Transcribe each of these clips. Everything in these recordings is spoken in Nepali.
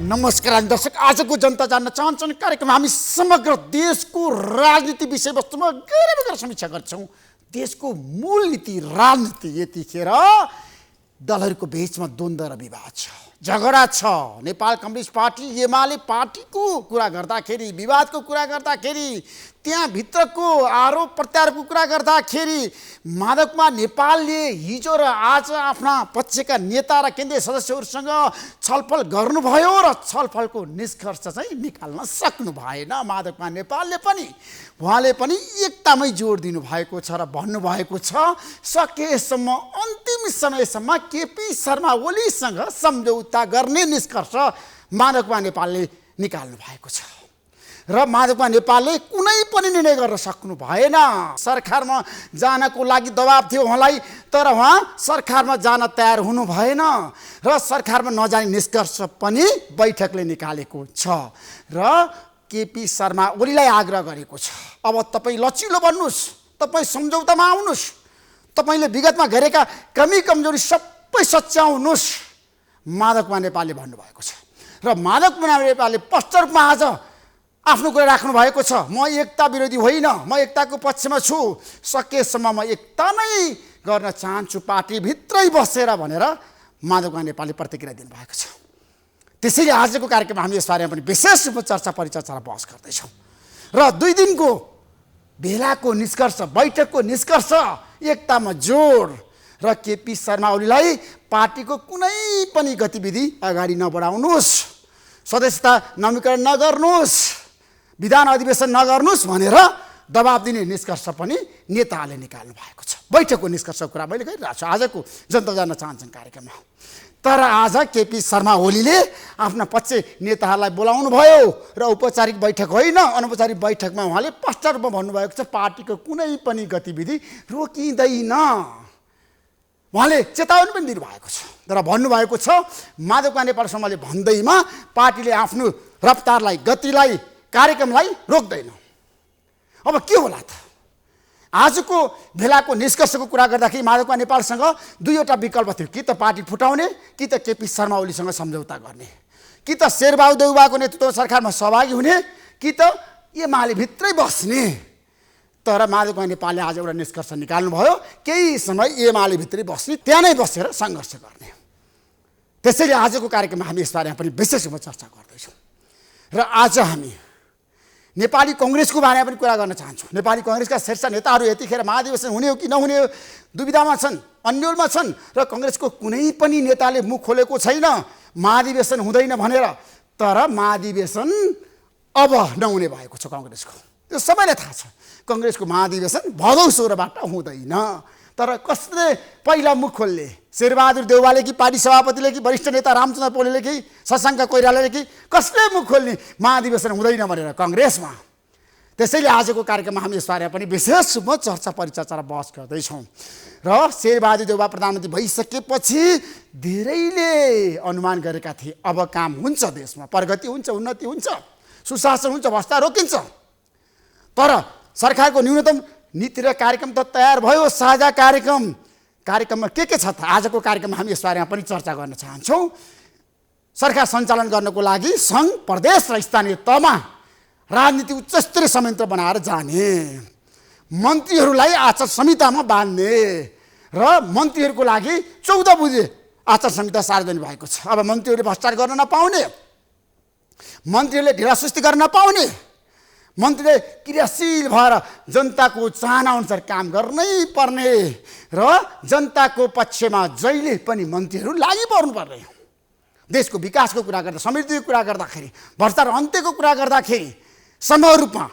नमस्कार दर्शक, आजको जनता जान्न चाहन्छन् कार्यक्रम हामी समग्र देशको राजनीति विषयवस्तुमा गहिरो समीक्षा गर्छौं। देशको मूल नीति राजनीति यतिखेर दलहरूको बीचमा द्वन्द्व र विवाद छ, झगडा छ। नेपाल कम्युनिस्ट पार्टी एमाले पार्टीको कुरा गर्दाखेरि, विवादको कुरा गर्दाखेरि, त्यहाँ भित्रको आरोप प्रत्यारोपको कुरा गर्दाखेरि माधवकुमार नेपालले हिजो र आज आफ्ना पक्षका नेता र केन्द्रीय सदस्यहरूसँग छलफल गर्नुभयो र छलफलको निष्कर्ष चाहिँ निकाल्न सक्नु भएन। माधवकुमार नेपालले पनि उहाँले पनि एकतामै जोड दिनुभएको छ र भन्नुभएको छ सकेसम्म अन्तिम समयसम्म केपी शर्मा ओलीसँग सम्झौता गर्ने निष्कर्ष माधवकुमार नेपालले निकाल्नु भएको छ र माधवकुमार नेपालले कुनै पनि निर्णय गर्न सक्नु भएन। सरकारमा जानको लागि दबाब थियो उहाँलाई, तर उहाँ सरकारमा जान तयार हुनु भएन र सरकारमा नजाने निष्कर्ष पनि बैठकले निकालेको छ र केपी शर्मा ओलीलाई आग्रह गरेको छ, अब तपाईँ लचिलो बन्नुहोस्, तपाईँ सम्झौतामा आउनुहोस्, तपाईँले विगतमा गरेका कमी कमजोरी सबै सच्याउनुहोस्, माधवकुमार नेपालले भन्नुभएको छ। र माधवकुमार नेपालले स्पष्ट रूपमा आज आफ्नो कुरा राख्नु भएको छ। म एकता विरोधी होइन, म एकताको पक्षमा छु, सकेसम्म म एकता नै गर्न चाहन्छु पार्टीभित्रै बसेर भनेर माधवकुमार नेपालले प्रतिक्रिया दिनुभएको छ। त्यसैले आजको कार्यक्रममा हामी यस बारेमा पनि विशेष रूपमा चर्चा परिचर्चा र बहस गर्दैछौँ र 2 दिनको भेलाको निष्कर्ष, बैठकको निष्कर्ष एकतामा जोड र केपी शर्मा ओलीलाई पार्टीको कुनै पनि गतिविधि अगाडि नबढाउनुहोस्, सदस्यता नवीकरण नगर्नुहोस्, विधान अधिवेशन नगर्नुहोस् भनेर दबाब दिने निष्कर्ष पनि नेताले निकाल्नु भएको छ। बैठकको निष्कर्षको कुरा मैले गरिरहेको छु आजको जनता जान्न चाहन्छन् कार्यक्रममा। तर आज केपी शर्मा ओलीले आफ्ना पक्ष नेताहरूलाई बोलाउनु भयो र औपचारिक बैठक होइन, अनौपचारिक बैठकमा उहाँले स्पष्ट रूपमा भन्नुभएको छ पार्टीको कुनै पनि गतिविधि रोकिँदैन। उहाँले चेतावनी पनि दिनुभएको छ र भन्नुभएको छ माधवकुमार नेपालसँगले भन्दैमा पार्टीले आफ्नो रफ्तारलाई, गतिलाई, कार्यक्रमलाई रोक्दैन। अब के होला त? आजको भेलाको निष्कर्षको कुरा गर्दाखेरि माधवकुमार नेपालसँग 2वटा विकल्प थियो, कि त पार्टी फुटाउने, कि त केपी शर्मा ओलीसँग सम्झौता गर्ने, कि त शेरबहादुर देउवाको नेतृत्वमा सरकारमा सहभागी हुने, कि त एमाले भित्रै बस्ने। तर माधवकुमार नेपालले आज एउटा निष्कर्ष निकाल्नुभयो, केही समय एमाले भित्रै बस्ने, त्यहाँ नै बसेर सङ्घर्ष गर्ने। त्यसैले आजको कार्यक्रममा हामी यस बारेमा पनि विशेष रूपमा चर्चा गर्दैछौँ र आज हामी नेपाली कङ्ग्रेसको बारेमा पनि कुरा गर्न चाहन्छौँ। नेपाली कङ्ग्रेसका शीर्ष नेताहरू यतिखेर महाधिवेशन हुने हो कि नहुने हो दुविधामा छन्, अन्यलमा छन् र कङ्ग्रेसको कुनै पनि नेताले मुख खोलेको छैन महाधिवेशन हुँदैन भनेर। तर महाधिवेशन अब नहुने भएको छ कङ्ग्रेसको, त्यो सबैलाई थाहा छ। कङ्ग्रेसको महाधिवेशन भदौ 16बाट हुँदैन। तर कसले पहिला मुख खोल्ने? शेरबहादुर देउवाले कि पार्टी सभापतिले कि वरिष्ठ नेता रामचन्द्र पौडेलले कि शशाङ्क कोइरालाले कि कसले मुख खोल्ने महाधिवेशन हुँदैन भनेर कङ्ग्रेसमा? त्यसैले आजको कार्यक्रममा हामी यसबारे पनि विशेष रूपमा चर्चा परिचर्चा र बहस गर्दैछौँ र शेरबहादुर देउवा प्रधानमन्त्री भइसकेपछि धेरैले अनुमान गरेका थिए अब काम हुन्छ, देशमा प्रगति हुन्छ, उन्नति हुन्छ, सुशासन हुन्छ, भ्रष्टा रोकिन्छ। तर सरकारको न्यूनतम नीति र कार्यक्रम त तयार भयो, साझा कार्यक्रममा के छ त? आजको कार्यक्रममा हामी यस बारेमा पनि चर्चा गर्न चाहन्छौँ। सरकार सञ्चालन गर्नको लागि सङ्घ, प्रदेश र स्थानीय तहमा राजनीति उच्चस्तरीय संयन्त्र बनाएर जाने, मन्त्रीहरूलाई आचार संहितामा बाँध्ने र मन्त्रीहरूको लागि 14 बुँदे आचार संहिता सार्वजनिक भएको छ। अब मन्त्रीहरूले भ्रष्टाचार गर्न नपाउने, मन्त्रीहरूले ढिलासुस्ती गर्न नपाउने, मन्त्रीले क्रियाशील भएर जनताको चाहना अनुसार काम गर्नै पर्ने र जनताको पक्षमा जहिले पनि मन्त्रीहरू लागि पर्नुपर्ने। देशको विकासको कुरा गर्दा, समृद्धिको कुरा गर्दाखेरि, भ्रष्टाचार अन्त्यको कुरा गर्दाखेरि, समग्र रूपमा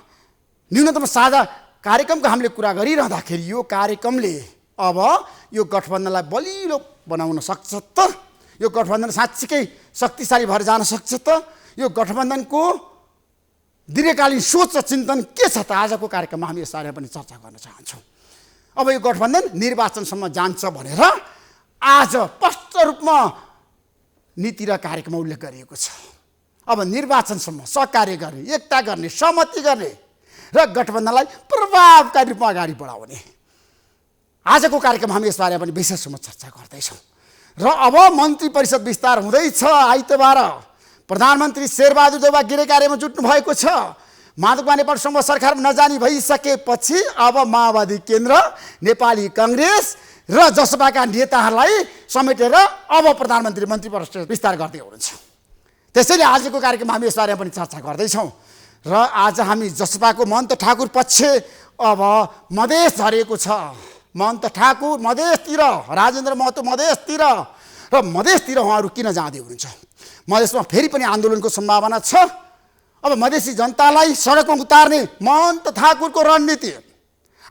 न्यूनतम साझा कार्यक्रमको हामीले कुरा गरिरहँदाखेरि यो कार्यक्रमले अब यो गठबन्धनलाई बलिलो बनाउन सक्छ त? यो गठबन्धन साँच्चीकै शक्तिशाली भएर जान सक्छ त? यो गठबन्धनको दीर्घकालीन सोच र चिन्तन के छ त? आजको कार्यक्रममा हामी यसबारे पनि चर्चा गर्न चाहन्छौँ। अब यो गठबन्धन निर्वाचनसम्म जान्छ भनेर आज स्पष्ट रूपमा नीति र कार्यक्रममा उल्लेख गरिएको छ। अब निर्वाचनसम्म सहकार्य गर्ने, एकता गर्ने, सहमति गर्ने र गठबन्धनलाई प्रभावकारी रूपमा अगाडि बढाउने। आजको कार्यक्रममा हामी यसबारे पनि विशेष रूपमा चर्चा गर्दैछौँ र अब मन्त्री परिषद विस्तार हुँदैछ। आइतबार प्रधानमन्त्री शेरबहादुर देउवा गृह कार्यमा जुट्नु भएको छ। माधवकुमार नेपाल समूह सरकारमा नजानी भइसकेपछि अब माओवादी केन्द्र, नेपाली काङ्ग्रेस र जसपाका नेताहरूलाई समेटेर अब प्रधानमन्त्री मन्त्री परिषद विस्तार गर्दै हुनुहुन्छ। त्यसैले आजको कार्यक्रममा हामी यसबारेमा पनि चर्चा गर्दैछौँ र आज हामी जसपाको महन्त ठाकुर पक्ष अब मधेस झरेको छ। महन्त ठाकुर मधेसतिर, राजेन्द्र महतो मधेसतिर र मधेसतिर उहाँहरू किन जाँदै हुनुहुन्छ? मधेसमा फेरि पनि आन्दोलनको सम्भावना छ। अब मधेसी जनतालाई सडकमा उतार्ने महन्त ठाकुरको रणनीति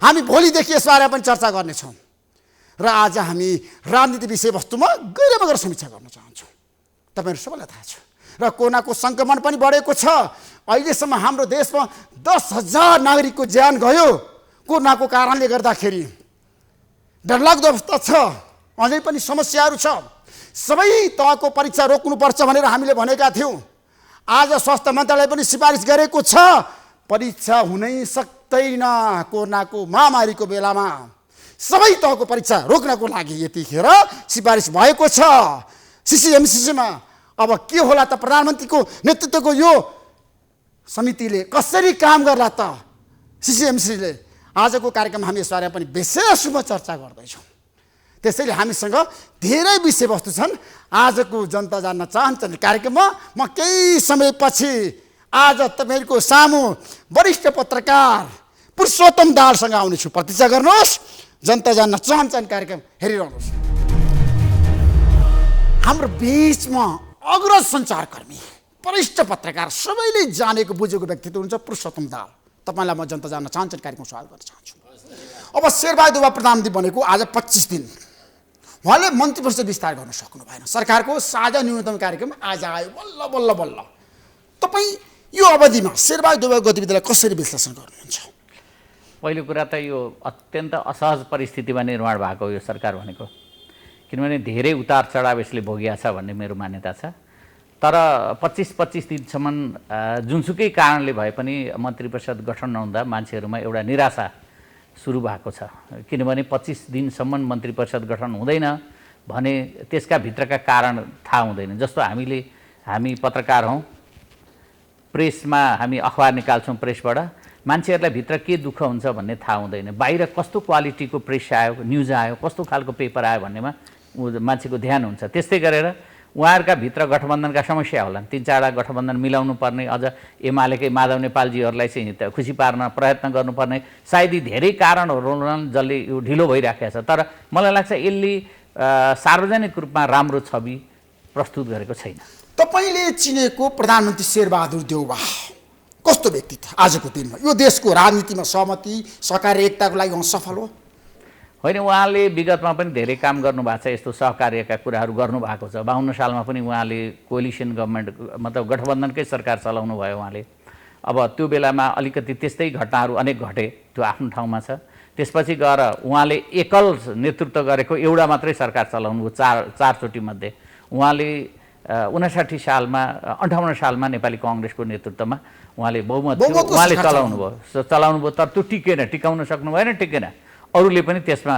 हामी भोलिदेखि यसबारे पनि चर्चा गर्नेछौँ र आज हामी राजनीति विषयवस्तुमा गहिरो समीक्षा गर्न चाहन्छौँ। तपाईँहरू सबैलाई थाहा छ र कोरोनाको सङ्क्रमण पनि बढेको छ। अहिलेसम्म हाम्रो देशमा 10,000 नागरिकको ज्यान गयो कोरोनाको कारणले गर्दाखेरि। डरलाग्दो अवस्था छ, अझै पनि समस्याहरू छ। सबै तहको परीक्षा रोक्नुपर्छ भनेर हामीले भनेका थियौँ। आज स्वास्थ्य मन्त्रालयले पनि सिफारिस गरेको छ परीक्षा हुनै सक्दैन। कोरोनाको महामारीको बेलामा सबै तहको परीक्षा रोक्नको लागि यतिखेर सिफारिस भएको छ सिसिएमसीमा। अब के होला त? प्रधानमन्त्रीको नेतृत्वको यो समितिले कसरी काम गर्ला त सिसिएमसीले? आजको कार्यक्रममा हामी यसबारे पनि विशेष रूपमा चर्चा गर्दैछौँ। त्यसैले हामीसँग धेरै विषयवस्तु छन्। आजको जनता जान्न चाहन्छन् कार्यक्रममा म केही समयपछि आज तपाईँहरूको सामु वरिष्ठ पत्रकार पुरुषोत्तम दाहालसँग आउनेछु। प्रतीक्षा गर्नुहोस्। जनता जान्न चाहन्छन् कार्यक्रम हेरिरहनुहोस्। हाम्रो बिचमा अग्रज सञ्चारकर्मी, वरिष्ठ पत्रकार, सबैले जानेको बुझेको व्यक्तित्व हुन्छ पुरुषोत्तम दाहाल। तपाईँलाई म जनता जान्न चाहन्छन् कार्यक्रम स्वागत गर्न चाहन्छु। अब शेरबहादुर देउवा प्रधानमन्त्री बनेको आज 25 दिन, उहाँले मन्त्री परिषद विस्तार गर्न सक्नु भएन। सरकारको साझा न्यूनतम कार्यक्रम आज आयो बल्ल बल्ल बल्ल। तपाईँ यो अवधिमा शेरबहादुर देउवाको गतिविधिलाई कसरी विश्लेषण गर्नुहुन्छ? पहिलो कुरा त यो अत्यन्त असहज परिस्थितिमा निर्माण भएको यो सरकार भनेको, किनभने धेरै उतार चढाव यसले भोगिया छ भन्ने मेरो मान्यता छ। तर 25 दिनसम्म जुनसुकै कारणले भए पनि मन्त्री परिषद गठन नहुँदा मान्छेहरूमा एउटा निराशा सुरु भएको छ। किनभने 25 दिनसम्म मन्त्री परिषद गठन हुँदैन भने त्यसका भित्रका कारण थाहा हुँदैन। जस्तो हामी पत्रकार हौँ, प्रेसमा हामी अखबार निकाल्छौँ, प्रेसबाट मान्छेहरूलाई भित्र के दुःख हुन्छ भन्ने थाहा हुँदैन। बाहिर कस्तो क्वालिटीको प्रेस आयो, न्युज आयो, कस्तो खालको पेपर आयो भन्नेमा मान्छेको ध्यान हुन्छ। त्यस्तै गरेर उहाँहरूका भित्र गठबन्धनका समस्या होलान्। 3-4वटा गठबन्धन मिलाउनु पर्ने, अझ एमालेकै माधव नेपालजीहरूलाई चाहिँ खुसी पार्न प्रयत्न गर्नुपर्ने, सायद यी धेरै कारणहरू होलान् जसले यो ढिलो भइराखेको छ। तर मलाई लाग्छ यसले सार्वजनिक रूपमा राम्रो छवि प्रस्तुत गरेको छैन। तपाईँले चिनेको प्रधानमन्त्री शेरबहादुर देउवा कस्तो व्यक्तित्व आजको दिनमा यो देशको राजनीतिमा सहमति, सहकार्य, एकताको लागि सफल हो? होइन, उहाँले विगतमा पनि धेरै काम गर्नुभएको छ। यस्तो सहकार्यका कुराहरू गर्नुभएको छ। 52 सालमा पनि उहाँले कोलिसन गभर्मेन्ट मतलब गठबन्धनकै सरकार चलाउनु भयो उहाँले। अब त्यो बेलामा अलिकति त्यस्तै घटनाहरू अनेक घटे, त्यो आफ्नो ठाउँमा छ। त्यसपछि गएर उहाँले एकल नेतृत्व गरेको एउटा मात्रै सरकार चलाउनु भयो, चारचोटि मध्ये। उहाँले 59 सालमा 58 सालमा नेपाली काङ्ग्रेसको नेतृत्वमा उहाँले बहुमत उहाँले चलाउनु भयो। तर त्यो टिकाउन सक्नु भएन, टिकेन। अरूले पनि त्यसमा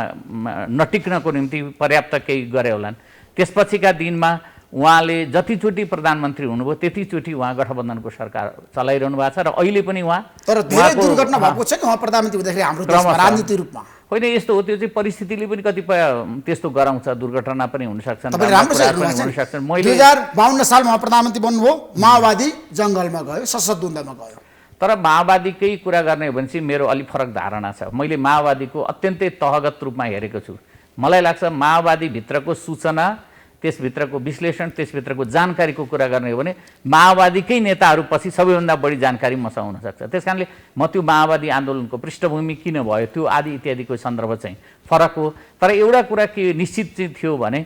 नटिक्नको निम्ति पर्याप्त केही गरे होलान्। त्यसपछिका दिनमा उहाँले जतिचोटि प्रधानमन्त्री हुनुभयो त्यतिचोटि उहाँ गठबन्धनको सरकार चलाइरहनु भएको छ र अहिले पनि उहाँ। तर धेरै दुर्घटना भएको छ नि उहाँ प्रधानमन्त्री हुँदाखेरि हाम्रो देशमा राजनीतिक रूपमा। होइन, यस्तो हो, त्यो चाहिँ परिस्थितिले पनि कतिपय त्यस्तो गराउँछ। दुर्घटना पनि हुनसक्छन्, हुनसक्छन्। 2052 सालमा उहाँ प्रधानमन्त्री बन्नुभयो, माओवादी जङ्गलमा गयो, सशद्रुन्दमा गयो। तर माओवादीकै कुरा गर्ने हो भने चाहिँ मेरो अलिक फरक धारणा छ। मैले माओवादीको अत्यन्तै तहगत रूपमा हेरेको छु। मलाई लाग्छ माओवादीभित्रको सूचना, त्यसभित्रको विश्लेषण, त्यसभित्रको जानकारीको कुरा गर्ने हो भने माओवादीकै नेताहरू पछि सबैभन्दा बढी जानकारी मसँग हुनसक्छ। त्यस कारणले म त्यो माओवादी आन्दोलनको पृष्ठभूमि किन भयो त्यो आदि इत्यादिको सन्दर्भ चाहिँ फरक हो। तर एउटा कुरा के निश्चित चाहिँ थियो भने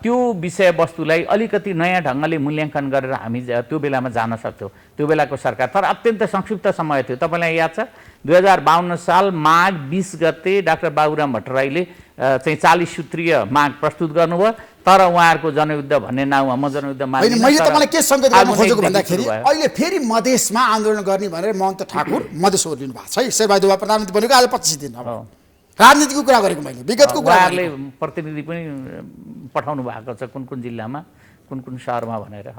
त्यो विषयवस्तुलाई अलिकति नयाँ ढङ्गले मूल्याङ्कन गरेर हामी त्यो बेलामा जान सक्थ्यौँ। त्यो बेलाको सरकार तर अत्यन्त संक्षिप्त समय थियो। तपाईँलाई याद छ 2052 साल माघ 20 गते डाक्टर बाबुराम भट्टराईले चाहिँ 40 सूत्रीय माग प्रस्तुत गर्नुभयो। तर उहाँहरूको जनयुद्ध भन्ने नाउँमा म जनयुद्ध मान्दिनँ। मैले तपाईँलाई के सङ्केत गर्न खोजेको भन्दाखेरि अहिले फेरि मधेसमा आन्दोलन गर्ने भनेर महन्त ठाकुर मधेस ओर्लिनु भएको छ है। शेरबहादुर देउवा प्रधानमन्त्री बनेको आज 25 दिन अब राजनीतिको कुरा गरेको मैले, विगतको कुरा उहाँहरूले प्रतिनिधि पनि पठाउनु भएको छ कुन कुन जिल्लामा, कुन कुन सहरमा भनेर।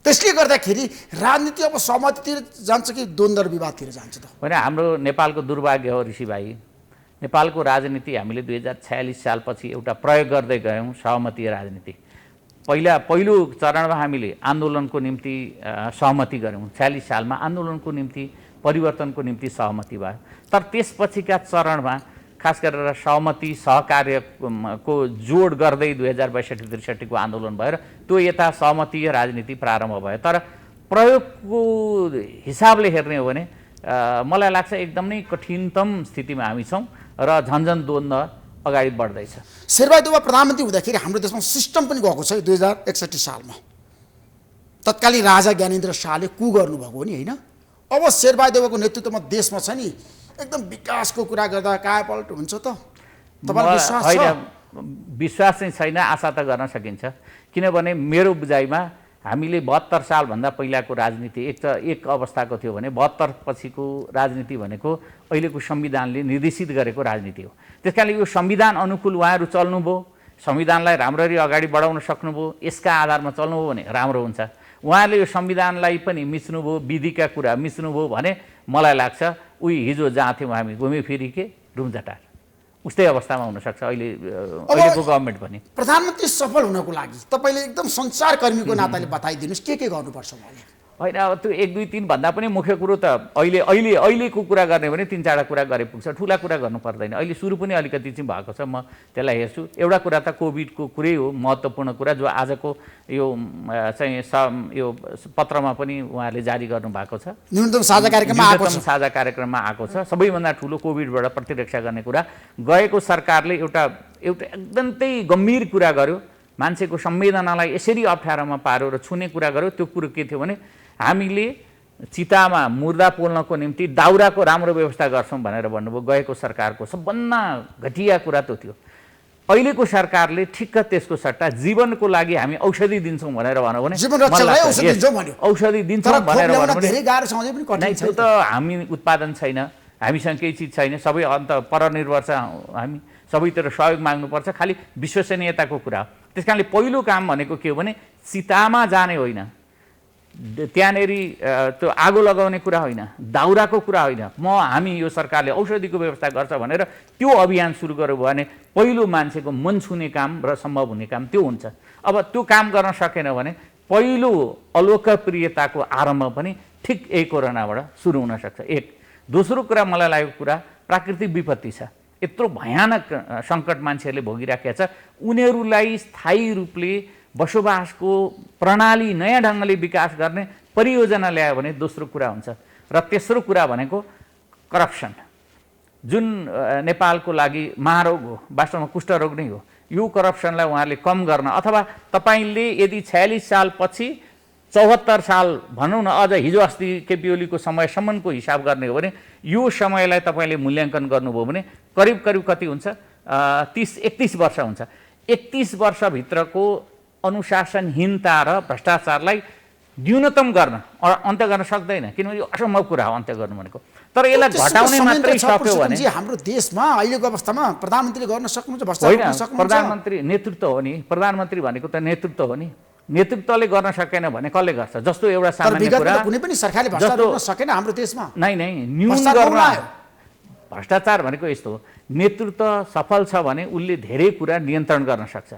त्यसले गर्दाखेरि राजनीति अब सहमतितिर जान्छ कि द्वन्द्व विवादतिर जान्छ त? होइन, हाम्रो नेपालको दुर्भाग्य हो ऋषि भाइ, नेपालको राजनीति हामीले 2046 सालपछि एउटा प्रयोग गर्दै गयौँ, सहमति राजनीति। पहिलो चरणमा हामीले आन्दोलनको निम्ति सहमति गऱ्यौँ, 46 सालमा आन्दोलनको निम्ति परिवर्तनको निम्ति सहमति भयो। तर त्यसपछिका चरणमा खास गरेर सहमति सहकार्यको जोड गर्दै 2062-63 को आन्दोलन भएर त्यो यता सहमतीय राजनीति प्रारम्भ भयो। तर प्रयोगको हिसाबले हेर्ने हो भने मलाई लाग्छ एकदमै कठिनतम स्थितिमा हामी छौँ र झन्झन द्वन्द्व अगाडि बढ्दैछ। शेरबहादुर प्रधानमन्त्री हुँदाखेरि हाम्रो देशमा सिस्टम पनि गएको छ। 2061 सालमा तत्कालीन राजा ज्ञानेन्द्र शाहले कु गर्नुभएको हो नि, होइन? अब शेरबहादुरको नेतृत्वमा देशमा छ नि एकदम विकासको कुरा गर्दा कायापलट हुन्छ त? तपाईँलाई विश्वास छ? विश्वास चाहिँ छैन, आशा त गर्न सकिन्छ। किनभने मेरो बुझाइमा हामीले 72 सालभन्दा पहिलाको राजनीति एक अवस्थाको थियो भने 72 पछिको राजनीति भनेको अहिलेको संविधानले निर्देशित गरेको राजनीति हो। त्यसकारणले यो संविधान अनुकूल उहाँहरू चल्नुभयो, संविधानलाई राम्ररी अगाडि बढाउन सक्नुभयो, यसका आधारमा चल्नुभयो भने राम्रो हुन्छ। उहाँले यो संविधानलाई पनि मिच्नुभयो, विधिका कुरा मिच्नुभयो भने मलाई लाग्छ उही हिजो जहाँ थियौँ हामी घुमिफिरी के रुमझटार उस्तै अवस्थामा हुनसक्छ अहिलेको गभर्मेन्ट पनि। प्रधानमन्त्री सफल हुनको लागि तपाईँले एकदम सञ्चारकर्मीको नाताले बताइदिनुहोस् के गर्नुपर्छ उहाँले? होइन, अब त्यो 1, 2, 3 भन्दा पनि मुख्य कुरो त अहिलेको कुरा गर्ने भने 3-4 कुरा गरे पुग्छ, ठुला कुरा गर्नु पर्दैन। अहिले सुरु पनि अलिकति चाहिँ भएको छ, म त्यसलाई हेर्छु। एउटा कुरा त कोभिडको कुरै हो, महत्त्वपूर्ण कुरा, जो आजको यो चाहिँ यो पत्रमा पनि उहाँले जारी गर्नुभएको छ। न्यूनतम साझा कार्यक्रममा आएको छ। सबैभन्दा ठुलो कोभिडबाट प्रतिरक्षा गर्ने कुरा गएको सरकारले एउटा एकदमै गम्भीर कुरा गर्यो, मान्छेको संवेदनालाई यसरी अप्ठ्यारोमा पार्यो र छुने कुरा गर्यो। त्यो कुरो के थियो भने हामीले चितामा मुर्दा पोल्नको निम्ति दाउराको राम्रो व्यवस्था गर्छौँ भनेर भन्नुभयो। गएको सरकारको सबभन्दा घटिया कुरा त्यो थियो। अहिलेको सरकारले ठिक्क त्यसको सट्टा जीवनको लागि हामी औषधि दिन्छौँ भनेर भन्यो भने औषधि दिन्छौँ भनेर भन्यो त हामी उत्पादन छैन, हामीसँग केही चिज छैन, सबै अन्त परनिर्भर छ, हामी सबैतिर सहयोग माग्नुपर्छ, खालि विश्वसनीयताको कुरा हो। त्यसकारणले पहिलो काम भनेको के हो भने चितामा जाने होइन, त्यहाँनेरि त्यो आगो लगाउने कुरा होइन, दाउराको कुरा होइन, हामी यो सरकारले औषधिको व्यवस्था गर्छ भनेर त्यो अभियान सुरु गर्यो भने पहिलो मान्छेको मन छुने काम र सम्भव हुने काम त्यो हुन्छ। अब त्यो काम गर्न सकेन भने पहिलो अलोकप्रियताको आरम्भ पनि ठिक यही कोरोनाबाट सुरु हुनसक्छ। एक दोस्रो कुरा मलाई लागेको कुरा प्राकृतिक विपत्ति छ, यत्रो भयानक सङ्कट मान्छेहरूले भोगिराखेका छ, उनीहरूलाई स्थायी रूपले बसोबासको प्रणाली नयाँ ढङ्गले विकास गर्ने परियोजना ल्यायो भने दोस्रो कुरा हुन्छ। र तेस्रो कुरा भनेको करप्सन, जुन नेपालको लागि महारोग हो, वास्तवमा कुष्ठरोग नै हो। यो करप्सनलाई उहाँहरूले कम गर्न, अथवा तपाईँले यदि 46 सालपछि 74 साल भनौँ न, अझ हिजो अस्ति केपी ओलीको समयसम्मको हिसाब गर्ने हो भने यो समयलाई तपाईँले मूल्याङ्कन गर्नुभयो भने करिब कति हुन्छ? 30-31 वर्ष हुन्छ। 31 वर्षभित्रको अनुशासनहीनता र भ्रष्टाचारलाई न्यूनतम गर्न अन्त्य गर्न सक्दैन, किनभने यो असम्भव कुरा हो अन्त्य गर्नु भनेको। तर यसलाई घटाउने मात्रै सक्यो भने हाम्रो देशमा अहिलेको अवस्थामा प्रधानमन्त्रीले गर्न सक्नुहुन्छ? प्रधानमन्त्री नेतृत्व हो नि, प्रधानमन्त्री भनेको त नेतृत्व हो नि। नेतृत्वले गर्न सकेन भने कसले गर्छ? जस्तो एउटा सामान्य कुरा, कुनै पनि सरकारले भ्रष्टाचार गर्न सकेन हाम्रो देशमा। नै न्यून गर्न। भ्रष्टाचार भनेको यस्तो हो, नेतृत्व सफल छ भने उसले धेरै कुरा नियन्त्रण गर्न सक्छ,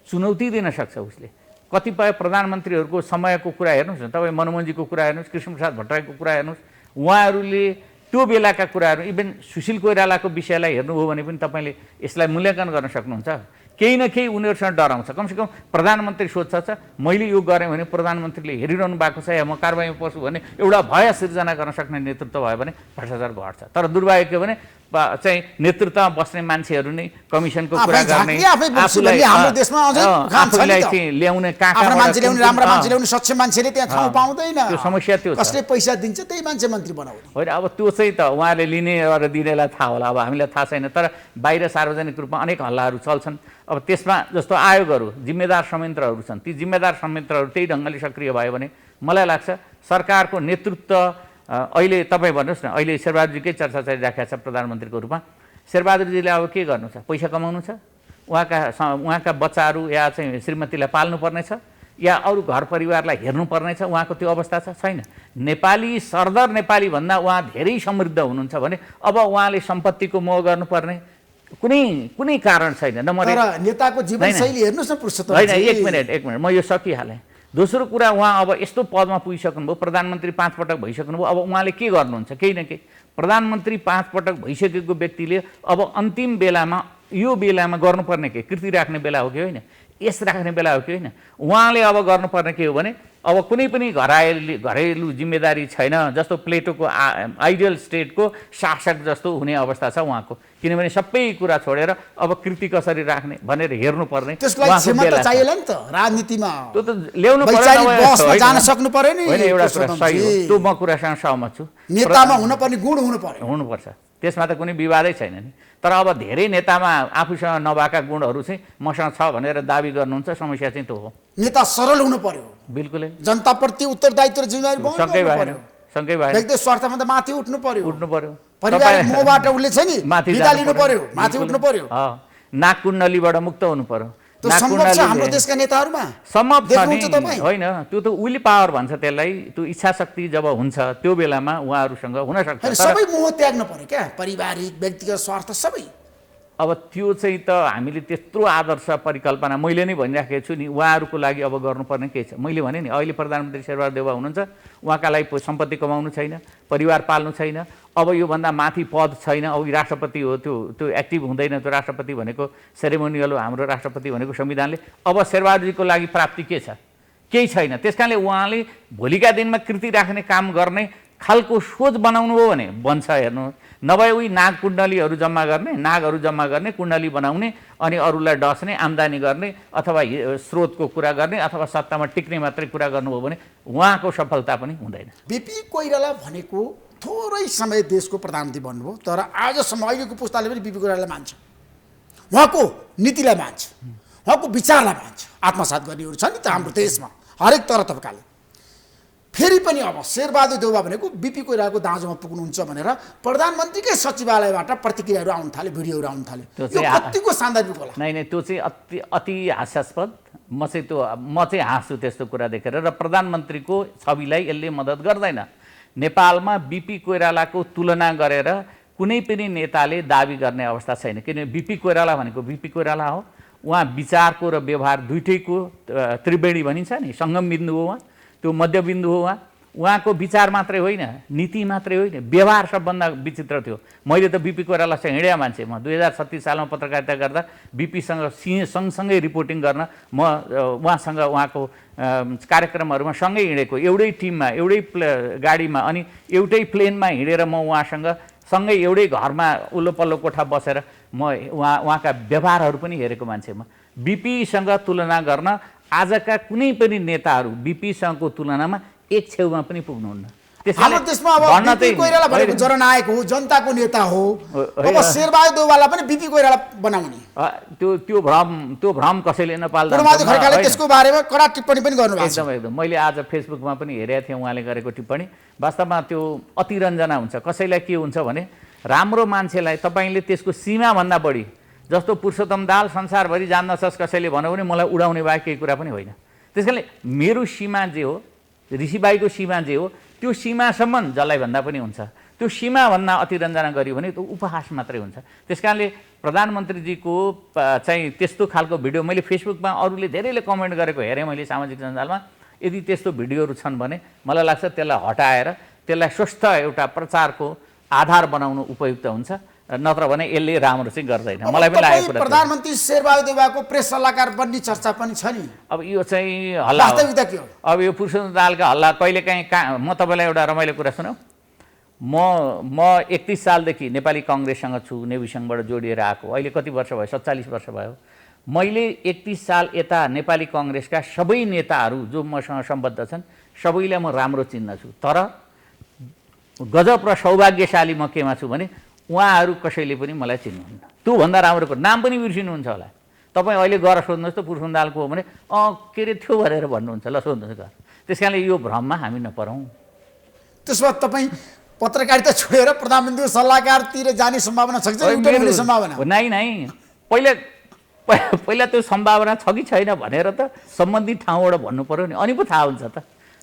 चुनौती दिन सक्छ उसले। कतिपय प्रधानमन्त्रीहरूको समयको कुरा हेर्नुहोस् न, तपाईँ मनमोहनजीको कुरा हेर्नुहोस्, कृष्णप्रसाद भट्टराईको कुरा हेर्नुहोस्, उहाँहरूले त्यो बेलाका कुराहरू, इभन सुशील कोइरालाको विषयलाई हेर्नुभयो भने पनि तपाईँले यसलाई मूल्याङ्कन गर्न सक्नुहुन्छ। केही न केही उनीहरूसँग डराउँछ, कमसेकम प्रधानमन्त्री सोध्छ मैले यो गरेँ भने प्रधानमन्त्रीले हेरिरहनु भएको छ या म कारबाहीमा पर्छु भने एउटा भय सिर्जना गर्न सक्ने नेतृत्व भयो भने भ्रष्टाचार घट्छ। तर दुर्भाग्य के भने चाहिँ नेतृत्वमा बस्ने मान्छेहरू नै कमिसनको कुरा गर्ने, आफूलाई चाहिँ ल्याउने सक्षम मान्छेले त्यहाँ ठाउँ पाउँदैन, त्यो समस्या त्यो कसले पैसा दिन्छ त्यही मान्छे मन्त्री बनाउने होइन। अब त्यो चाहिँ त उहाँले लिने र दिनेलाई थाहा होला, अब हामीलाई थाहा छैन। तर बाहिर सार्वजनिक रूपमा अनेक हल्लाहरू चल्छन्। अब त्यसमा जस्तो आयोगहरू, जिम्मेदार संयन्त्रहरू छन्, ती जिम्मेदार संयन्त्रहरू त्यही ढङ्गले सक्रिय भयो भने मलाई लाग्छ सरकारको नेतृत्व अहिले तपाईँ भन्नुहोस् न, अहिले शेरबहादुरजीकै चर्चा चलिराखेको छ प्रधानमन्त्रीको रूपमा। शेरबहादुरजीले अब के गर्नु छ? पैसा कमाउनु छ, उहाँका बच्चाहरू या चाहिँ श्रीमतीलाई पाल्नुपर्ने छ, या अरू घर परिवारलाई हेर्नुपर्ने छ उहाँको त्यो अवस्था छैन। नेपाली सरदर नेपाली भन्दा उहाँ धेरै समृद्ध हुनुहुन्छ भने अब उहाँले सम्पत्तिको मोह गर्नुपर्ने कुनै कारण छैन। तर नेताको जीवनशैली हेर्नुस् न पुरुषोत्तम होइन, एक मिनट म यो सकिहालेँ। दोस्रो कुरा, उहाँ अब यस्तो पदमा पुगिसक्नुभयो, प्रधानमन्त्री 5 पटक भइसक्नुभयो, अब उहाँले के गर्नुहुन्छ? केही न केही। प्रधानमन्त्री 5 पटक भइसकेको व्यक्तिले अब अन्तिम बेलामा यो बेलामा गर्नुपर्ने के कृति राख्ने बेला हो कि होइन, यस राख्ने बेला हो कि होइन? उहाँले अब गर्नुपर्ने के हो भने अब कुनै पनि घरेलु जिम्मेदारी छैन, जस्तो प्लेटोको आइडियल स्टेटको शासक जस्तो हुने अवस्था छ उहाँको। किनभने सबै कुरा छोडेर अब कृति कसरी राख्ने भनेर हेर्नुपर्ने त्यसलाई क्षमता चाहिएला नि त राजनीतिमा। त्यो त ल्याउनु पर्यो, जान सक्नु पर्यो नि। होइन, एउटा कुरा सही हो, त्यो म कुरासँग सहमत छु। नेतामा हुनुपर्ने गुण हुनुपर्छ, त्यसमा त कुनै विवादै छैन नि। तर अब धेरै नेतामा आफूसँग नभएका गुणहरू चाहिँ मसँग छ भनेर दाबी गर्नुहुन्छ, समस्या चाहिँ त्यो हो। नेता सरल हुनु पर्यो, बिल्कुलै जनताप्रति उत्तरदायित्व र जिम्मेवारी सँगै भएर व्यक्ति स्वार्थमा त माथि उठ्नु पर्यो, परिवार मोहबाट उसले छ नि बिदा लिनु पर्यो, माथि उठ्नु पर्यो, नाक कुण्डलीबाट मुक्त हुनु पर्यो। हाम्रो देशका नेताहरूमा सम्भव छ नि, होइन? त्यो त विल पावर भन्छ त्यसलाई। त्यो इच्छा शक्ति जब हुन्छ त्यो बेलामा उहाँहरूसँग हुन सक्छ। सबै मोह त्याग्नु पर्यो क्या, पारिवारिक व्यक्तिगत स्वार्थ सबै। अब त्यो चाहिँ त हामीले त्यत्रो आदर्श परिकल्पना मैले नै भनिराखेको छु नि, उहाँहरूको लागि अब गर्नुपर्ने के छ? मैले भने नि अहिले प्रधानमन्त्री शेरबहादुर देउवा हुनुहुन्छ, उहाँका लागि सम्पत्ति कमाउनु छैन, परिवार पाल्नु छैन, अब योभन्दा माथि पद छैन। अब राष्ट्रपति हो, त्यो एक्टिभ हुँदैन। त्यो राष्ट्रपति भनेको सेरेमोनियल हो, हाम्रो राष्ट्रपति भनेको संविधानले। अब शेरबहादुरजीको लागि प्राप्ति के छ? केही छैन। त्यस कारणले उहाँले भोलिका दिनमा कृति राख्ने काम गर्ने खालको सोच बनाउनु हो भने बन्छ। हेर्नु, नभए उही नाग कुण्डलीहरू जम्मा गर्ने, नागहरू जम्मा गर्ने, कुण्डली बनाउने, अनि अरूलाई डस्ने, आम्दानी गर्ने, अथवा स्रोतको कुरा गर्ने, अथवा सत्तामा टिक्ने मात्रै कुरा गर्नुभयो भने उहाँको सफलता पनि हुँदैन। बिपी कोइराला भनेको थोरै समय देशको प्रधानमन्त्री बन्नुभयो, तर आजसम्म अहिलेको पुस्ताले पनि बिपी कोइरालालाई मान्छ, उहाँको नीतिलाई मान्छ, उहाँको विचारलाई मान्छ। आत्मसात गर्नेहरू छ नि त हाम्रो देशमा हरेक तर तबकाले। फेरि पनि अब शेरबहादुर देउवा भनेको बिपी कोइरालाको दाँजोमा पुग्नुहुन्छ भनेर प्रधानमन्त्रीकै सचिवालयबाट प्रतिक्रियाहरू आउन थाले, भिडियोहरू आउन थाले। यो कतिको सान्दर्भिक होला? नै त्यो चाहिँ अति हास्यास्पद। म चाहिँ हाँस्छु त्यस्तो कुरा देखेर। र प्रधानमन्त्रीको छविलाई यसले मद्दत गर्दैन। नेपालमा बिपी कोइरालाको तुलना गरेर कुनै पनि नेताले दाबी गर्ने अवस्था छैन। किनभने बिपी कोइराला भनेको बिपी कोइराला हो। उहाँ विचारको र व्यवहार दुइटैको त्रिवेणी भनिन्छ नि, सङ्गम बिन्दु हो उहाँ, त्यो मध्यबिन्दु हो उहाँको विचार मात्रै होइन, नीति मात्रै होइन, व्यवहार सबभन्दा विचित्र थियो। मैले त बिपी कोइरालासँग हिँडेका मान्छे। म 2036 सालमा पत्रकारिता गर्दा बिपीसँग सँगसँगै रिपोर्टिङ गर्न म उहाँसँग उहाँको कार्यक्रमहरूमा सँगै हिँडेको, एउटै टिममा, एउटै गाडीमा, अनि एउटै प्लेनमा हिँडेर म उहाँसँग सँगै एउटै घरमा उल्लो पल्लो कोठा बसेर म उहाँका व्यवहारहरू पनि हेरेको मान्छे। म बिपीसँग तुलना गर्न आजका कुनै पनि नेताहरू बिपीसँगको तुलनामा एक छेउमा पनि पुग्नुहुन्न। हाम्रो देशमा अब बिपी कोइराला भनेको जननायक हो, जनताको नेता हो। अब शेरबहादुर देउवालाई पनि बिपी कोइराला बनाउने त्यो भ्रम कसैले नपाल्दा त्यसको बारेमा कडा टिप्पणी पनि गर्नुभएको छ। एकदम मैले आज फेसबुकमा पनि हेरेको थिएँ उहाँले गरेको टिप्पणी। वास्तवमा त्यो अतिरञ्जना हुन्छ। कसैलाई के हुन्छ भने राम्रो मान्छेलाई तपाईँले त्यसको सीमाभन्दा बढी, जस्तो पुरुषोत्तम दाहाल संसारभरि जान्दछस् कसैले भन्यो भने मलाई उडाउने बाहेक केही कुरा पनि होइन। त्यस कारणले मेरो सीमा जे हो, ऋषिबाईको सीमा जे हो, त्यो सीमासम्म जसलाई भन्दा पनि हुन्छ। त्यो सीमाभन्दा अतिरञ्जना गर्यो भने त्यो उपहास मात्रै हुन्छ। त्यस कारणले प्रधानमन्त्रीजीको चाहिँ त्यस्तो खालको भिडियो मैले फेसबुकमा अरूले धेरैले कमेन्ट गरेको हेरेँ मैले सामाजिक सञ्जालमा। यदि त्यस्तो भिडियोहरू छन् भने मलाई लाग्छ त्यसलाई हटाएर त्यसलाई स्वस्थ एउटा प्रचारको आधार बनाउनु उपयुक्त हुन्छ, नत्र भने यसले राम्रो चाहिँ गर्दैन। मलाई पनि लागेको कुरा प्रधानमन्त्री शेरबहादुर देउवाको प्रेस सल्लाहकार बन्ने चर्चा पनि छ नि। अब यो चाहिँ हल्ला, वास्तविकता के हो? अब यो पुरुषोत्तम दाहालका हल्ला कहिलेकाहीँ म तपाईँलाई एउटा रमाइलो कुरा सुनौँ। म 31 सालदेखि नेपाली कङ्ग्रेससँग छु, नेविसँगबाट जोडिएर आएको। अहिले कति वर्ष भयो? 47 वर्ष भयो। मैले 31 साल यता नेपाली कङ्ग्रेसका सबै नेताहरू जो मसँग सम्बद्ध छन् सबैलाई म राम्रो चिन्छु। तर गजब र सौभाग्यशाली म केमा छु भने उहाँहरू कसैले पनि मलाई चिन्नुहुन्न। त्योभन्दा राम्रो कुरा नाम पनि बिर्सिनुहुन्छ होला। तपाईँ अहिले गएर सोध्नुहोस् त पुरुषोत्तम दाहालको हो भने के अरे थियो भनेर भन्नुहुन्छ। ल सोध्नुहोस् गएर। त्यस कारणले यो भ्रममा हामी नपरौँ। त्यसो भए तपाईँ पत्रकारिता छोडेर प्रधानमन्त्री सल्लाहकारतिर जाने सम्भावना छ कि नै। पहिला पहिला त्यो सम्भावना छ कि छैन भनेर त सम्बन्धित ठाउँबाट भन्नु पर्यो नि, अनि पो थाहा हुन्छ त।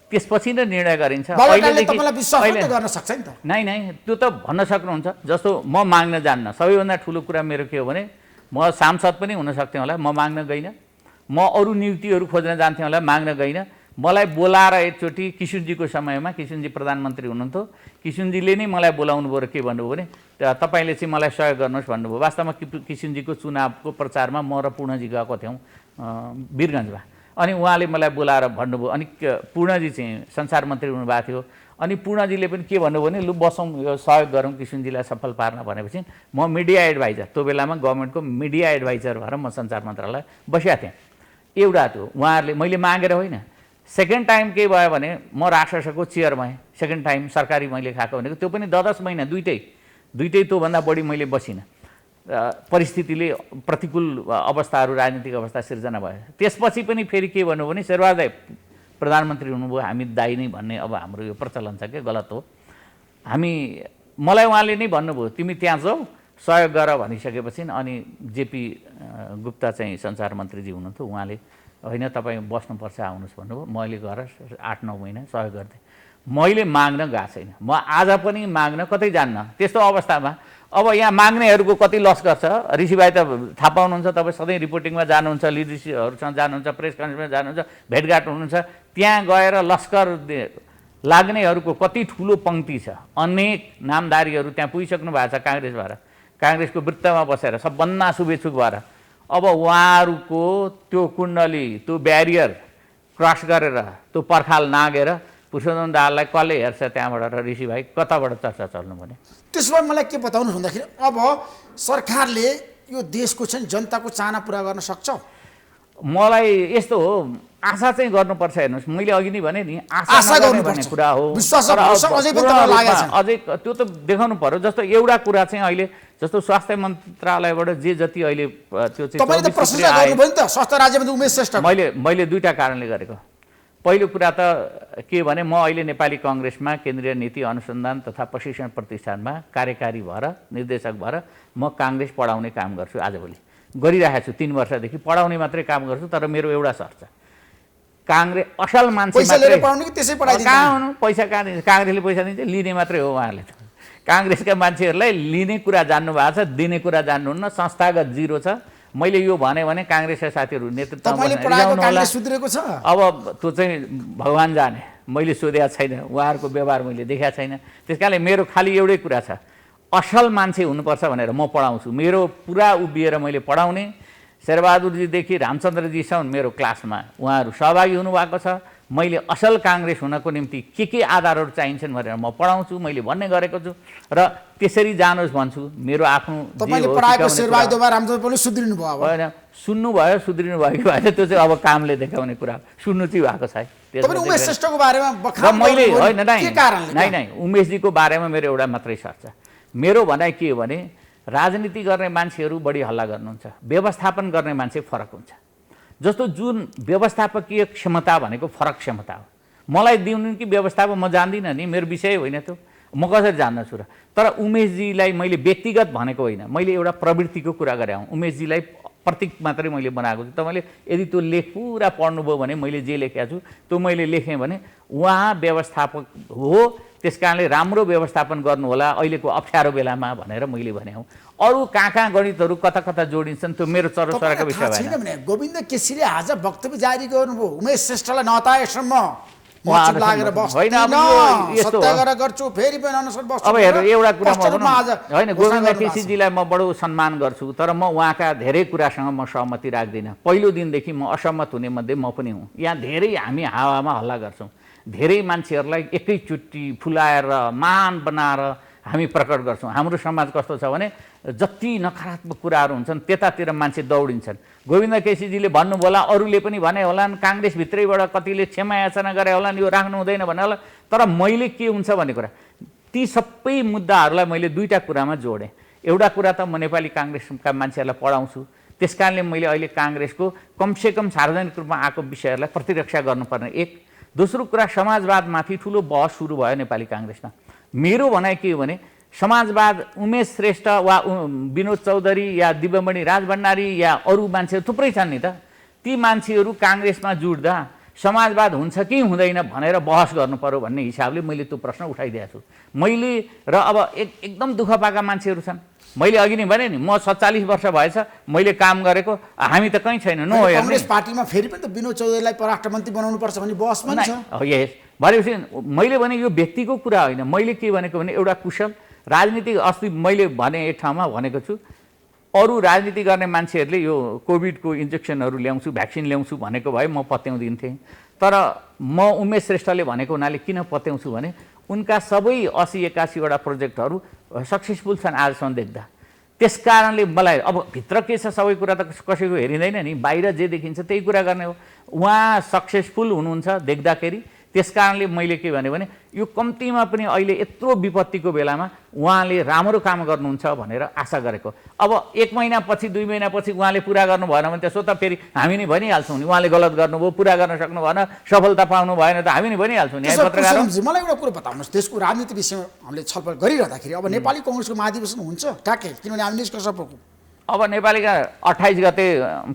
त्यसपछि नै निर्णय गरिन्छ। तपाईँलाई विश्वास मात्रै गर्न सक्छ नि त। नै त्यो त भन्न सक्नुहुन्छ। जस्तो म माग्न जान्न, सबैभन्दा ठुलो कुरा मेरो के हो भने म सांसद पनि हुन सक्थेँ होला, म माग्न गइनँ। म अरू नियुक्तिहरू खोज्न जान्थेँ होला, माग्न गइनँ। मलाई बोलाएर एकचोटि किशुनजीको समयमा, किशुनजी प्रधानमन्त्री हुनुहुन्थ्यो, किशुनजीले नै मलाई बोलाउनु भयो र के भन्नुभयो भने तपाईँले चाहिँ मलाई सहयोग गर्नुहोस् भन्नुभयो। वास्तवमा किशुनजीको चुनावको प्रचारमा म र पूर्णजी गएको थियौँ वीरगन्जमा। अनि उहाँले मलाई बोलाएर भन्नुभयो। अनि पूर्णजी चाहिँ संसार मन्त्री हुनुभएको थियो। अनि पूर्णजीले पनि के भन्नुभयो भने लु बसौँ, यो सहयोग गरौँ किशुनजीलाई सफल पार्न भनेपछि म मिडिया एडभाइजर, त्यो बेलामा गभर्मेन्टको मिडिया एडभाइजर भएर म सञ्चार मन्त्रालय बसेका थिएँ। एउटा थियो, उहाँहरूले, मैले मागेर होइन। सेकेन्ड टाइम के भयो भने म राष्ट्रसभाको चेयर भएँ। सेकेन्ड टाइम सरकारी मैले खाएको भनेको त्यो पनि 10 महिना, दुइटै त्योभन्दा बढी मैले बसिनँ। परिस्थितिले प्रतिकूल अवस्थाहरू, राजनीतिक अवस्था सिर्जना भयो। त्यसपछि पनि फेरि के भन्नु भने शेरबहादुर दाइ प्रधानमन्त्री हुनुभयो, हामी दाइ नै भन्ने अब हाम्रो यो प्रचलन छ कि गलत हो। मलाई उहाँले नै भन्नुभयो तिमी त्यहाँ जाऊ सहयोग गर भनिसकेपछि अनि जेपी गुप्ता चाहिँ सञ्चार मन्त्रीजी हुनुहुन्थ्यो, उहाँले होइन तपाईँ बस्नुपर्छ आउनुहोस् भन्नुभयो। मैले गएर 8-9 महिना सहयोग गर्थेँ। मैले माग्न गएको छैन, म आज पनि माग्न कतै जान्न। त्यस्तो अवस्थामा अब यहाँ माग्नेहरूको कति लस गर्छ। ऋषिभाइ त थाहा पाउनुहुन्छ, तपाईँ सधैँ रिपोर्टिङमा जानुहुन्छ, लिडरसिपहरूसँग जानुहुन्छ, प्रेस कन्फरेन्समा जानुहुन्छ, भेटघाट हुनुहुन्छ। त्यहाँ गएर लस्कर लाग्नेहरूको कति ठुलो पङ्क्ति छ। अनेक नामधारीहरू त्यहाँ पुगिसक्नु भएको छ काङ्ग्रेस भएर, काङ्ग्रेसको वृत्तमा बसेर सबभन्दा शुभेच्छुक भएर। अब उहाँहरूको त्यो कुण्डली, त्यो ब्यारियर क्रस गरेर, त्यो पर्खाल नागेर पुरुषोत्तम दाहाललाई कसले हेर्छ त्यहाँबाट र ऋषिभाइ कताबाट चर्चा चल्नु भने? त्यसो भए मलाई के बताउनु भन्दाखेरि अब सरकारले यो देशको चाहिँ जनताको चाहना पुरा गर्न सक्छ? मलाई यस्तो हो, आशा चाहिँ गर्नुपर्छ। हेर्नुहोस्, मैले अघि नै भने नि आशा गर्नुपर्ने कुरा हो। अझै त्यो त देखाउनु पर्यो। जस्तो एउटा कुरा चाहिँ अहिले जस्तो स्वास्थ्य मन्त्रालयबाट जे जति अहिले त्यो चाहिँ मैले दुईटा कारणले गरेको। पहिलो कुरा त के भने म अहिले नेपाली काङ्ग्रेसमा केन्द्रीय नीति अनुसन्धान तथा प्रशिक्षण प्रतिष्ठानमा कार्यकारी भएर, निर्देशक भएर म काङ्ग्रेस पढाउने काम गर्छु। आजभोलि गरिरहेको छु, 3 वर्षदेखि पढाउने मात्रै काम गर्छु। तर मेरो एउटा शर्त छ, काङ्ग्रेस असल मान्छे कहाँ हुनु, पैसा कहाँ दिन्छ? काङ्ग्रेसले पैसा दिन्छ, लिने मात्रै हो उहाँहरूले। काङ्ग्रेसका मान्छेहरूलाई लिने कुरा जान्नु भएको छ, दिने कुरा जान्नुहुन्न, संस्थागत जिरो छ। मैले यो भने काङ्ग्रेसका साथीहरू नेतृत्वमा सुध्रेको छ। अब त्यो चाहिँ भगवान् जाने, मैले सोधेको छैन, उहाँहरूको व्यवहार मैले देखाएको छैन। त्यस कारणले मेरो खालि एउटै कुरा छ, असल मान्छे हुनुपर्छ भनेर म पढाउँछु। मेरो पुरा उभिएर मैले पढाउने। शेरबहादुरजीदेखि रामचन्द्रजीसम्म मेरो क्लासमा उहाँहरू सहभागी हुनुभएको छ। मैले असल काङ्ग्रेस हुनको निम्ति के आधारहरू चाहिन्छन् भनेर म पढाउँछु, मैले भन्ने गरेको छु र त्यसरी जानुहोस् भन्छु। मेरो आफ्नो होइन, सुन्नुभयो, सुध्रिनु भयो कि भएन त्यो चाहिँ अब कामले देखाउने कुरा, सुन्नु चाहिँ भएको छ। नै उमेशजीको बारेमा मेरो एउटा मात्रै शर्त छ। मेरो भनाइ के हो भने राजनीति गर्ने मान्छेहरू बढी हल्ला गर्नुहुन्छ, व्यवस्थापन गर्ने मान्छे फरक हुन्छ। जस्तो जुन व्यवस्थापकीय क्षमता भनेको फरक क्षमता हो। मलाई दिउनु कि व्यवस्थापन म जान्दिनँ नि, मेरो विषय होइन त्यो, म कसरी जान्दछु र। तर उमेशजीलाई मैले व्यक्तिगत भनेको होइन, मैले एउटा प्रवृत्तिको कुरा गरेँ हूँ। उमेशजीलाई प्रतीक मात्रै मैले बनाएको छु। तपाईँले यदि त्यो लेख पुरा पढ्नुभयो भने मैले जे लेखेको छु त्यो मैले लेखेँ भने उहाँ व्यवस्थापक हो, त्यस कारणले राम्रो व्यवस्थापन गर्नु होला अहिलेको अप्ठ्यारो बेलामा भनेर मैले भने हूँ। अरू कहाँ गणितहरू कता जोडिन्छन् त्यो मेरो चरसराको विषय होइन। गोविन्द केसीले आज वक्तव्य जारी गर्नुभयो, उमेश श्रेष्ठलाई नहटाएसम्म अब हेर्नु एउटा कुरा होइन, गोविन्द केसीजीलाई म बडो सम्मान गर्छु, तर म उहाँका धेरै कुरासँग म सहमति राख्दिनँ। पहिलो दिनदेखि म असहमत हुने मध्ये म पनि हुँ। यहाँ धेरै हामी हावामा हल्ला गर्छौँ, धेरै मान्छेहरूलाई एकैचोटि फुलाएर मान बनाएर हामी प्रकट गर्छौँ। हाम्रो समाज कस्तो छ भने जति नकारात्मक कुराहरू हुन्छन् त्यतातिर मान्छे दौडिन्छन्। गोविन्द केसीजीले भन्नुभयो होला, अरूले पनि भने होलान्, काङ्ग्रेसभित्रैबाट कतिले क्षमा याचना गरे होलान्, यो राख्नु हुँदैन भने होला। तर मैले के हुन्छ भन्ने कुरा, ती सबै मुद्दाहरूलाई मैले दुईटा कुरामा जोडेँ। एउटा कुरा त म नेपाली काङ्ग्रेसका मान्छेहरूलाई पढाउँछु, त्यस कारणले मैले अहिले काङ्ग्रेसको कमसेकम सार्वजनिक रूपमा आएको विषयहरूलाई प्रतिरक्षा गर्नुपर्ने एक। दोस्रो कुरा, समाजवादमाथि ठुलो बहस सुरु भयो नेपाली काङ्ग्रेसमा। मेरो भनाइ के हो भने समाजवाद उमेश श्रेष्ठ वा विनोद चौधरी या दिव्यमणि राजभण्डारी या अरू मान्छेहरू थुप्रै छन् नि त। ती मान्छेहरू काङ्ग्रेसमा जुट्दा समाजवाद हुन्छ कि हुँदैन भनेर बहस गर्नु पर्यो भन्ने हिसाबले मैले त्यो प्रश्न उठाइदिएको छु। मैले र अब एकदम दुःख पाएका मान्छेहरू छन्। मैले अघि नै भने नि म 47 वर्ष भएछ मैले काम गरेको, हामी त कहीँ छैन। नो कांग्रेस पार्टीमा फेरि पनि त विनोद चौधरीलाई परराष्ट्र मन्त्री बनाउनु पर्छ भन्ने बहस पनि छ। यस भनेपछि मैले भने यो व्यक्तिको कुरा होइन। मैले के भनेको भने एउटा कुशल राजनीति, अस्ति मैले भने एक ठाउँमा भनेको छु, अरू राजनीति गर्ने मान्छेहरूले यो कोभिडको इन्जेक्सनहरू ल्याउँछु, भ्याक्सिन ल्याउँछु भनेको भए म पत्याउँदिन्थेँ। तर म उमेश श्रेष्ठले भनेको हुनाले किन पत्याउँछु भने उनका सबै 80-81वटा प्रोजेक्टहरू सक्सेसफुल छन् आजसम्म देख्दा। त्यस कारणले मलाई अब भित्र के छ सबै कुरा त कसैको हेरिँदैन नि, बाहिर जे देखिन्छ त्यही कुरा गर्ने हो। उहाँ सक्सेसफुल हुनुहुन्छ देख्दाखेरि। त्यस कारणले मैले के भने यो कम्तीमा पनि अहिले यत्रो विपत्तिको बेलामा उहाँले राम्रो काम गर्नुहुन्छ भनेर आशा गरेको। अब 1 महिनापछि 2 महिनापछि उहाँले पुरा गर्नु भएन भने त्यसो त फेरि हामी नै भनिहाल्छौँ नि उहाँले गलत गर्नुभयो, पुरा गर्न सक्नु भएन, सफलता पाउनु भएन त हामी नै भनिहाल्छौँ नि। मलाई एउटा कुरा बताउनुहोस्, देशको राजनीति विषयमा हामीले छलफल गरिरहँदाखेरि अब नेपाली कङ्ग्रेसको महाधिवेशन हुन्छ ट्याके, किनभने हामी निष्कर्ष पुग्यौँ। अब नेपालीका 28 गते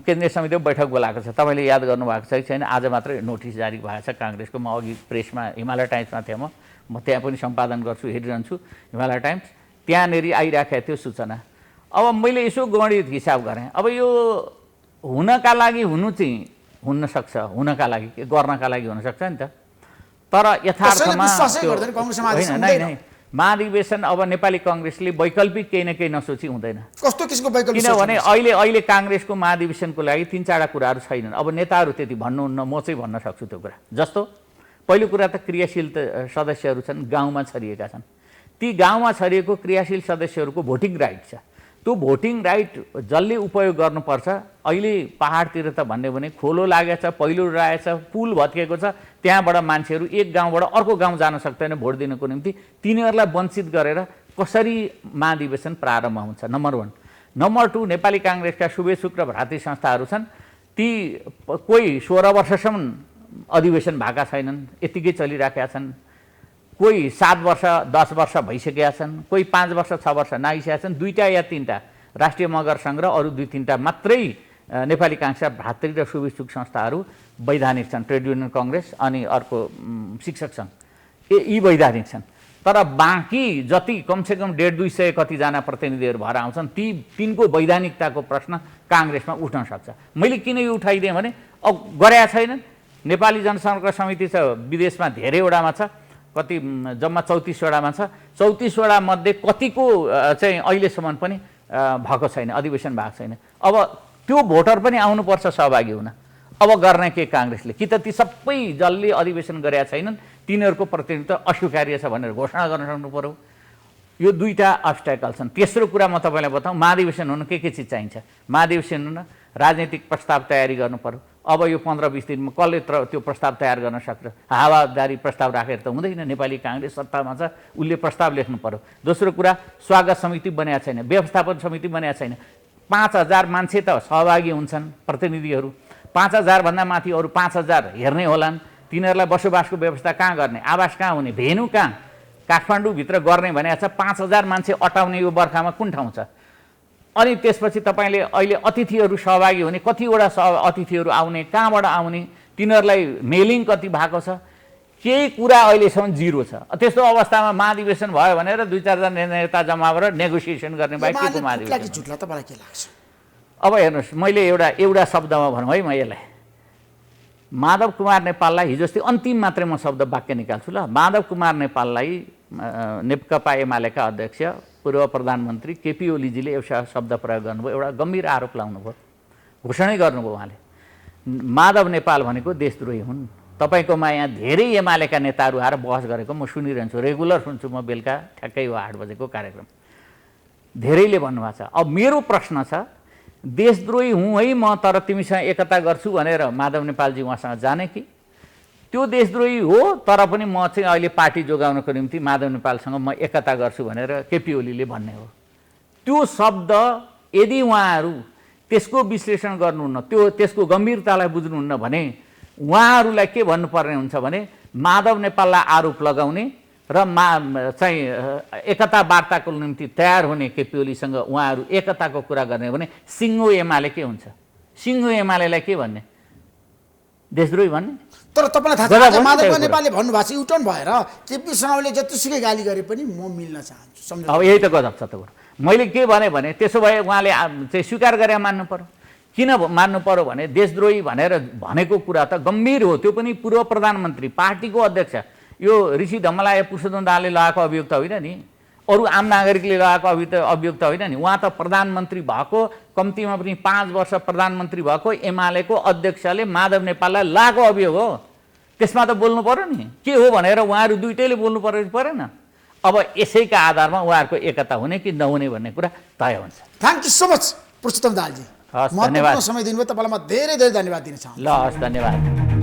केन्द्रीय समितिको बैठक बोलाएको छ। तपाईँले याद गर्नुभएको छ कि छैन? आज मात्रै नोटिस जारी भएको छ काङ्ग्रेसको। म अघि प्रेसमा हिमालय टाइम्समा थिएँ, म त्यहाँ पनि सम्पादन गर्छु, हेरिरहन्छु हिमालय टाइम्स। त्यहाँनिर आइराखेको थियो सूचना। अब मैले यसो गणित हिसाब गरेँ। अब यो हुनका लागि हुनसक्छ, हुनका लागि गर्नका लागि हुनसक्छ नि त। तर यथार्थमा होइन, महाधिवेशन अब नेपाली कङ्ग्रेसले वैकल्पिक केही न केही नसोची हुँदैन। कस्तो किसिमको वैकल्पिक? किनभने अहिले काङ्ग्रेसको महाधिवेशनको लागि 3-4 कुराहरू छैनन्। अब नेताहरू त्यति भन्नुहुन्न, म चाहिँ भन्न सक्छु त्यो कुरा। जस्तो पहिलो कुरा त क्रियाशील सदस्यहरू छन्, गाउँमा छरिएका छन्। ती गाउँमा छरिएको क्रियाशील सदस्यहरूको भोटिङ राइट छ। त्यो भोटिङ राइट जसले उपयोग गर्नुपर्छ। अहिले पहाडतिर त भन्यो भने खोलो लागेको छ, पहिलो रहेछ, पुल भत्किएको छ, त्यहाँबाट मान्छेहरू एक गाउँबाट अर्को गाउँ जान सक्दैन भोट दिनको निम्ति। तिनीहरूलाई वञ्चित गरेर कसरी महाधिवेशन प्रारम्भ हुन्छ? नम्बर 1। नम्बर 2, नेपाली काङ्ग्रेसका शुभेच्छुक र भ्रातृ संस्थाहरू छन्। ती कोही 16 वर्षसम्म अधिवेशन भएका छैनन्, यतिकै चलिराखेका छन्। कोही 7 वर्ष 10 वर्ष भइसकेका छन्, कोही 5 वर्ष 6 वर्ष नआइसकेका छन्। 2टा या 3टा राष्ट्रिय मगर सङ्घ र अरू 2-3टा मात्रै नेपाली काङ्ग्रेसका भ्रातृ र शुभेच्छुक संस्थाहरू वैधानिक छन्। ट्रेड युनियन कङ्ग्रेस अनि अर्को शिक्षक सङ्घ, यी वैधानिक छन्। तर बाँकी जति कमसेकम 150-200 कतिजना प्रतिनिधिहरू भएर आउँछन्, ती तिनको वैधानिकताको प्रश्न काङ्ग्रेसमा उठ्न सक्छ। मैले किन यो उठाइदिएँ भने अब गरेका छैनन्। नेपाली जनसङ्घर्ष समिति छ, विदेशमा धेरैवटामा छ, कति जम्मा 34 वटामा छ। 34 वटा मध्ये कतिको चाहिँ अहिलेसम्म पनि भएको छैन, अधिवेशन भएको छैन। अब त्यो भोटर पनि आउनुपर्छ सहभागी हुन। अब गर्ने के काङ्ग्रेसले? कि त ती सबै जसले अधिवेशन गरेका छैनन् तिनीहरूको प्रतिनिधित्व अस्वीकार्य छ भनेर घोषणा गर्न सक्नु पर्यो। यो 2टा अब्स्ट्याकल छन्। तेस्रो कुरा म तपाईँलाई बताऊँ, महाधिवेशन हुन के चिज चाहिन्छ? महाधिवेशन हुन राजनीतिक प्रस्ताव तयारी गर्नु पर्यो। अब यो 15-20 दिनमा कसले त्यो प्रस्ताव तयार गर्न सक्छ? हावादारी प्रस्ताव राखेर त हुँदैन। नेपाली काङ्ग्रेस सत्तामा छ, उसले प्रस्ताव लेख्नु पर्यो। दोस्रो कुरा, स्वागत समिति बनेको छैन, व्यवस्थापन समिति बनेको छैन। 5000 मान्छे त सहभागी हुन्छन्, प्रतिनिधिहरू। 5000 भन्दा माथि अरू 5000 हेर्ने होलान्। तिनीहरूलाई बसोबासको व्यवस्था कहाँ गर्ने? आवास कहाँ हुने? भेन्यु कहाँ? काठमाडौँभित्र गर्ने भनेको छ। 5000 मान्छे अटाउने यो बर्खामा कुन ठाउँ छ? अनि त्यसपछि तपाईँले अहिले अतिथिहरू सहभागी हुने, कतिवटा अतिथिहरू आउने, कहाँबाट आउने, तिनीहरूलाई मेलिङ कति भएको छ? केही कुरा अहिलेसम्म 0 छ। त्यस्तो अवस्थामा महाधिवेशन भयो भनेर 2-4 जना नेता जम्मा गरेर नेगोसिएसन गर्ने बाहेक के को महाधिवेशन? तपाईँलाई के लाग्छ? अब हेर्नुहोस्, मैले एउटा शब्दमा भनौँ है, म यसलाई माधव कुमार नेपाललाई हिजो अस्ति अन्तिम मात्रै म शब्द वाक्य निकाल्छु ल। माधव कुमार नेपाललाई नेकपा एमालेका अध्यक्ष पूर्व प्रधानमन्त्री केपी ओलीजीले एउटा शब्द प्रयोग गर्नुभयो, एउटा गम्भीर आरोप लाउनुभयो, घोषणै गर्नुभयो उहाँले। माधव नेपाल भनेको देशद्रोही हुन्। तपाईँकोमा यहाँ धेरै एमालेका नेताहरू आएर बहस गरेको म सुनिरहन्छु, रेगुलर सुन्छु म बेलुका ठ्याक्कै 8 बजेको कार्यक्रम। धेरैले भन्नुभएको छ। अब मेरो प्रश्न छ, देशद्रोही हुँ है म, तर तिमीसँग एकता गर्छु भनेर माधव नेपालजी उहाँसँग जाने कि? त्यो देशद्रोही हो, तर पनि म चाहिँ अहिले पार्टी जोगाउनको निम्ति माधव नेपालसँग म एकता गर्छु भनेर केपी ओलीले भन्ने हो। त्यो शब्द यदि उहाँहरू त्यसको विश्लेषण गर्नुहुन्न, त्यसको गम्भीरतालाई बुझ्नुहुन्न भने उहाँहरूलाई के भन्नुपर्ने हुन्छ भने माधव नेपाललाई आरोप लगाउने र चाहिँ एकता वार्ताको निम्ति तयार हुने केपी ओलीसँग उहाँहरू एकताको कुरा गर्ने भने सिङ्गो एमाले के हुन्छ? सिङ्गो एमालेलाई के भन्ने? देशद्रोही भन्ने? तर तपाईँलाई थाहा छ माधव नेपालले भन्नुभएको छ युटर्न भएर केपी शर्मा ओलीले जतिसुकै गाली गरे पनि म मिल्न चाहन्छु सम्झौता। अब यही त गजब छ त कुरो। मैले के भने त्यसो भए उहाँले चाहिँ स्वीकार गरेर मान्नु पर्यो। किन मान्नु पर्यो भने देशद्रोही भनेर भनेको कुरा त गम्भीर हो। त्यो पनि पूर्व प्रधानमन्त्री पार्टीको अध्यक्ष यो ऋषि धमला या पुरुषोत्तम दाहालले लगाएको अभियोग त होइन नि, अरू आम नागरिकले लगाएको अभियोग त होइन नि। उहाँ त प्रधानमन्त्री भएको, कम्तीमा पनि 5 वर्ष प्रधानमन्त्री भएको एमालेको अध्यक्षले माधव नेपाललाई लगाएको अभियोग हो। त्यसमा त बोल्नु पर्यो नि, के हो भनेर उहाँहरू दुइटैले बोल्नु परेन। अब यसैका आधारमा उहाँहरूको एकता हुने कि नहुने भन्ने कुरा तय हुन्छ। थ्याङ्क यू सो मच पुरुषोत्तम दाहालजी। हस्, धन्यवाद। समय दिनुभयो, तपाईँलाई म धेरै धेरै धन्यवाद दिन चाहन्छु। ल हस्, धन्यवाद।